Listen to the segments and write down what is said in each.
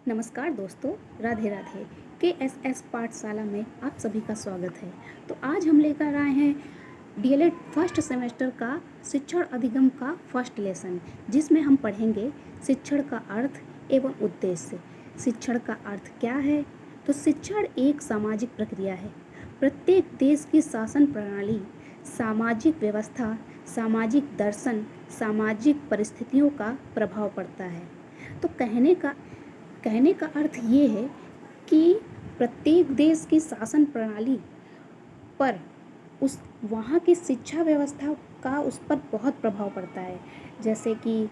नमस्कार दोस्तों, राधे राधे। KSS पाठशाला में आप सभी का स्वागत है। तो आज हम लेकर आए हैं डीएलएड फर्स्ट सेमेस्टर का शिक्षण अधिगम का फर्स्ट लेसन, जिसमें हम पढ़ेंगे शिक्षण का अर्थ एवं उद्देश्य। शिक्षण का अर्थ क्या है? तो शिक्षण एक सामाजिक प्रक्रिया है। प्रत्येक देश की शासन प्रणाली, सामाजिक व्यवस्था, सामाजिक दर्शन, सामाजिक परिस्थितियों का प्रभाव पड़ता है। तो कहने का अर्थ ये है कि प्रत्येक देश की शासन प्रणाली पर उस वहाँ की शिक्षा व्यवस्था का उस पर बहुत प्रभाव पड़ता है। जैसे कि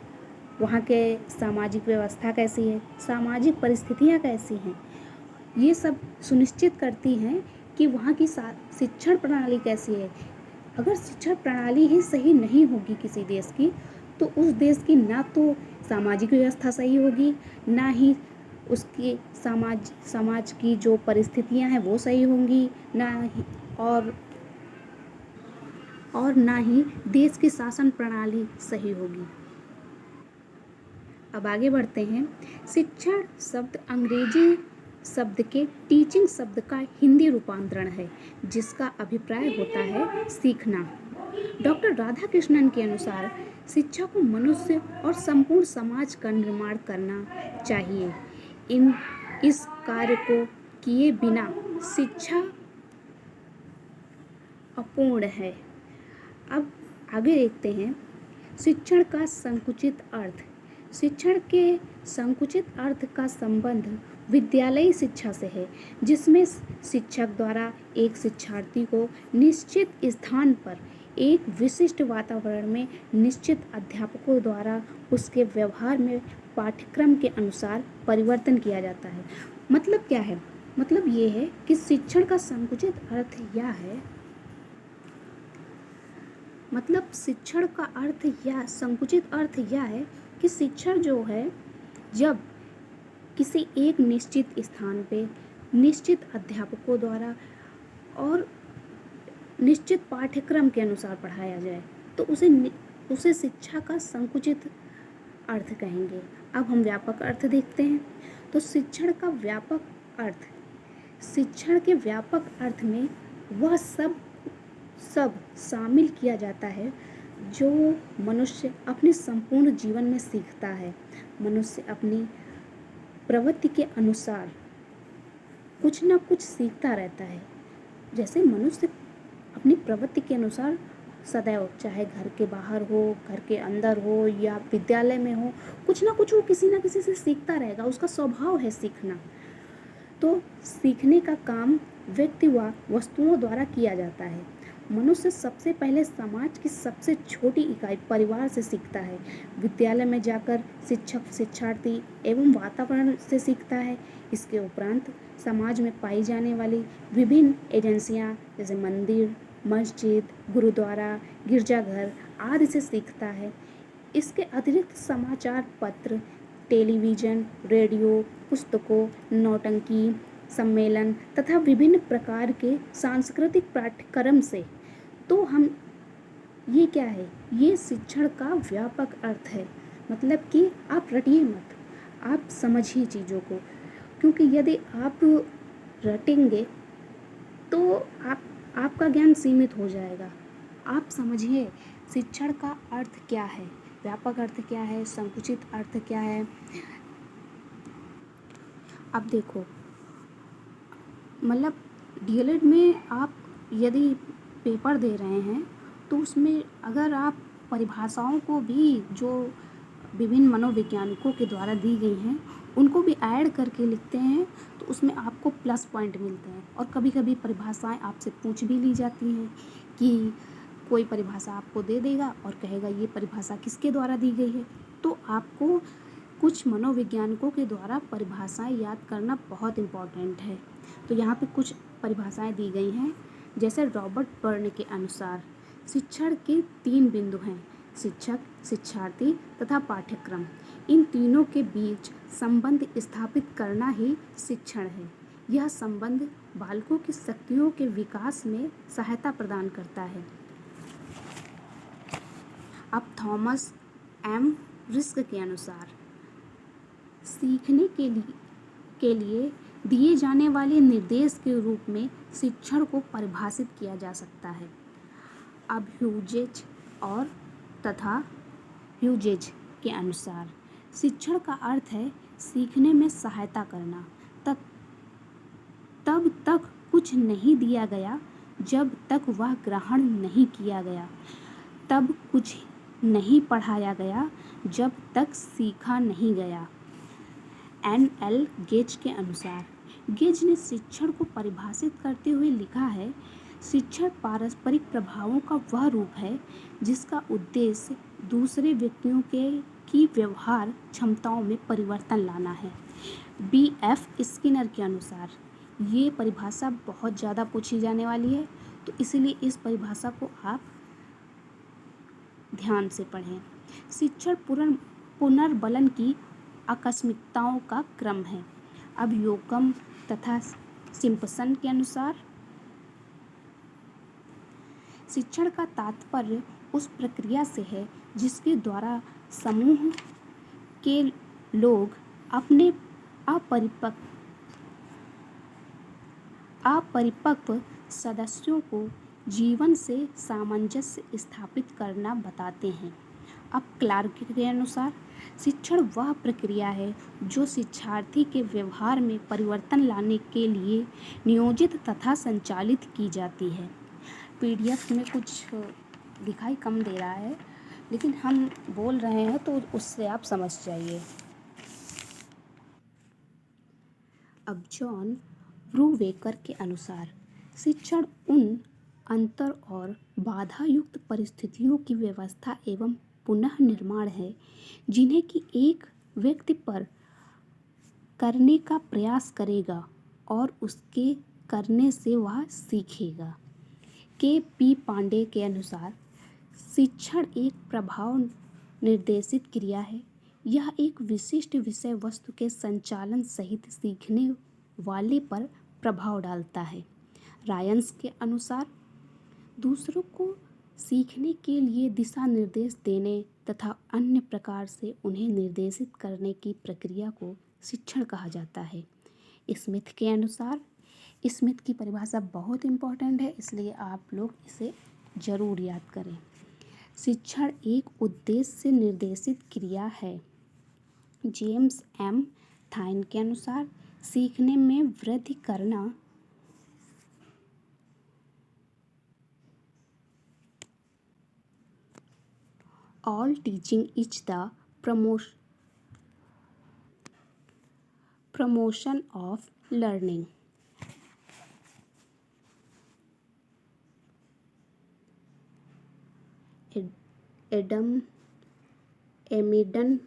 वहाँ के सामाजिक व्यवस्था कैसी है, सामाजिक परिस्थितियाँ कैसी हैं, ये सब सुनिश्चित करती हैं कि वहाँ की शिक्षण प्रणाली कैसी है। अगर शिक्षण प्रणाली ही सही नहीं होगी किसी देश की, तो उस देश की ना तो सामाजिक व्यवस्था सही होगी, ना ही उसकी समाज की जो परिस्थितियां हैं वो सही होंगी, ना ही देश की शासन प्रणाली सही होगी। अब आगे बढ़ते हैं। शिक्षण शब्द अंग्रेजी शब्द के टीचिंग शब्द का हिंदी रूपांतरण है, जिसका अभिप्राय होता है सीखना। डॉक्टर राधाकृष्णन के अनुसार शिक्षा को मनुष्य और संपूर्ण समाज का निर्माण करना चाहिए। इस कार्य को किए बिना शिक्षा अपूर्ण है। अब आगे देखते हैं शिक्षण का संकुचित अर्थ। शिक्षण के संकुचित अर्थ का संबंध विद्यालयी शिक्षा से है, जिसमें शिक्षक द्वारा एक शिक्षार्थी को निश्चित स्थान पर एक विशिष्ट वातावरण में निश्चित अध्यापकों द्वारा उसके व्यवहार में पाठ्यक्रम के अनुसार परिवर्तन किया जाता है। मतलब क्या है? मतलब ये है कि शिक्षण का संकुचित अर्थ यह है, मतलब शिक्षण का अर्थ या संकुचित अर्थ यह है कि शिक्षण जो है, जब किसी एक निश्चित स्थान पे निश्चित अध्यापकों द्वारा और निश्चित पाठ्यक्रम के अनुसार पढ़ाया जाए, तो उसे शिक्षा का संकुचित अर्थ कहेंगे। अब हम व्यापक अर्थ देखते हैं। तो शिक्षण का व्यापक अर्थ, शिक्षण के व्यापक अर्थ में वह सब शामिल किया जाता है जो मनुष्य अपने संपूर्ण जीवन में सीखता है। मनुष्य अपनी प्रवृत्ति के अनुसार कुछ ना कुछ सीखता रहता है। जैसे मनुष्य अपनी प्रवृत्ति के अनुसार सदैव, चाहे घर के बाहर हो, घर के अंदर हो या विद्यालय में हो, कुछ ना कुछ वो किसी ना किसी से सीखता रहेगा। उसका स्वभाव है सीखना। तो सीखने का काम व्यक्ति व वस्तुओं द्वारा किया जाता है। मनुष्य सबसे पहले समाज की सबसे छोटी इकाई परिवार से सीखता है। विद्यालय में जाकर शिक्षक, शिक्षार्थी एवं वातावरण से सीखता है। इसके उपरांत समाज में पाई जाने वाली विभिन्न एजेंसियां जैसे मंदिर, मस्जिद, गुरुद्वारा, गिरजाघर आदि से सीखता है। इसके अतिरिक्त समाचार पत्र, टेलीविज़न, रेडियो, पुस्तकों, नौटंकी, सम्मेलन तथा विभिन्न प्रकार के सांस्कृतिक पाठ्यक्रम से। तो हम ये क्या है? ये शिक्षण का व्यापक अर्थ है। मतलब कि आप रटिए मत, आप समझिए चीज़ों को, क्योंकि यदि आप रटेंगे तो आपका ज्ञान सीमित हो जाएगा। आप समझिए शिक्षण का अर्थ क्या है, व्यापक अर्थ क्या है, संकुचित अर्थ क्या है। अब देखो, मतलब डीएलएड में आप यदि पेपर दे रहे हैं तो उसमें अगर आप परिभाषाओं को भी, जो विभिन्न मनोवैज्ञानिकों के द्वारा दी गई हैं, उनको भी ऐड करके लिखते हैं, तो उसमें आपको प्लस पॉइंट मिलते हैं। और कभी कभी परिभाषाएं आपसे पूछ भी ली जाती हैं कि कोई परिभाषा आपको दे देगा और कहेगा ये परिभाषा किसके द्वारा दी गई है। तो आपको कुछ मनोवैज्ञानिकों के द्वारा परिभाषाएं याद करना बहुत इम्पॉर्टेंट है। तो यहाँ पे कुछ परिभाषाएं दी गई हैं। जैसे रॉबर्ट बर्न के अनुसार शिक्षण के 3 बिंदु हैं: शिक्षक, शिक्षार्थी तथा पाठ्यक्रम। इन तीनों के बीच संबंध स्थापित करना ही शिक्षण है। यह संबंध बालकों की शक्तियों के विकास में सहायता प्रदान करता है। अब थॉमस एम रिस्क के अनुसार सीखने के लिए के लिए दिए जाने वाले निर्देश के रूप में शिक्षण को परिभाषित किया जा सकता है। अब ह्यूजेज और तथा ह्यूजेज के अनुसार शिक्षण का अर्थ है सीखने में सहायता करना। तब तक कुछ नहीं दिया गया जब तक वह ग्रहण नहीं किया गया, तब कुछ नहीं पढ़ाया गया जब तक सीखा नहीं गया। N.L. गेज के अनुसार, गेज ने शिक्षण को परिभाषित करते हुए लिखा है, शिक्षण पारस्परिक प्रभावों का वह रूप है जिसका उद्देश्य दूसरे व्यक्तियों की व्यवहार क्षमताओं में परिवर्तन लाना है। B.F. स्किनर के अनुसार, ये परिभाषा बहुत ज़्यादा पूछी जाने वाली है, तो इसीलिए इस परिभाषा को आप ध्यान से पढ़ें। शिक्षण पुनर्बलन की आकस्मिकताओं का क्रम है। अब योकम तथा सिम्पसन के अनुसार, शिक्षण का तात्पर्य उस प्रक्रिया से है जिसके द्वारा समूह के लोग अपने अपरिपक्व सदस्यों को जीवन से सामंजस्य स्थापित करना बताते हैं। अब क्लार्क के अनुसार, शिक्षण वह प्रक्रिया है जो शिक्षार्थी के व्यवहार में परिवर्तन लाने के लिए नियोजित तथा संचालित की जाती है। PDF में कुछ दिखाई कम दे रहा है, लेकिन हम बोल रहे हैं तो उससे आप समझ जाइए। अब जॉन ब्रूवेकर के अनुसार, शिक्षण उन अंतर और बाधा युक्त परिस्थितियों की व्यवस्था एवं पुनः निर्माण है जिन्हें कि एक व्यक्ति पर करने का प्रयास करेगा और उसके करने से वह सीखेगा। K.P. पांडे के अनुसार, शिक्षण एक प्रभाव निर्देशित क्रिया है। यह एक विशिष्ट विषय वस्तु के संचालन सहित सीखने वाले पर प्रभाव डालता है। रायंस के अनुसार, दूसरों को सीखने के लिए दिशा निर्देश देने तथा अन्य प्रकार से उन्हें निर्देशित करने की प्रक्रिया को शिक्षण कहा जाता है। स्मिथ के अनुसार, स्मिथ की परिभाषा बहुत इम्पॉर्टेंट है, इसलिए आप लोग इसे ज़रूर याद करें। शिक्षण एक उद्देश्य से निर्देशित क्रिया है। James M. थाइन के अनुसार, सीखने में वृद्धि करना All teaching is the promotion of learning. Adam एमिडन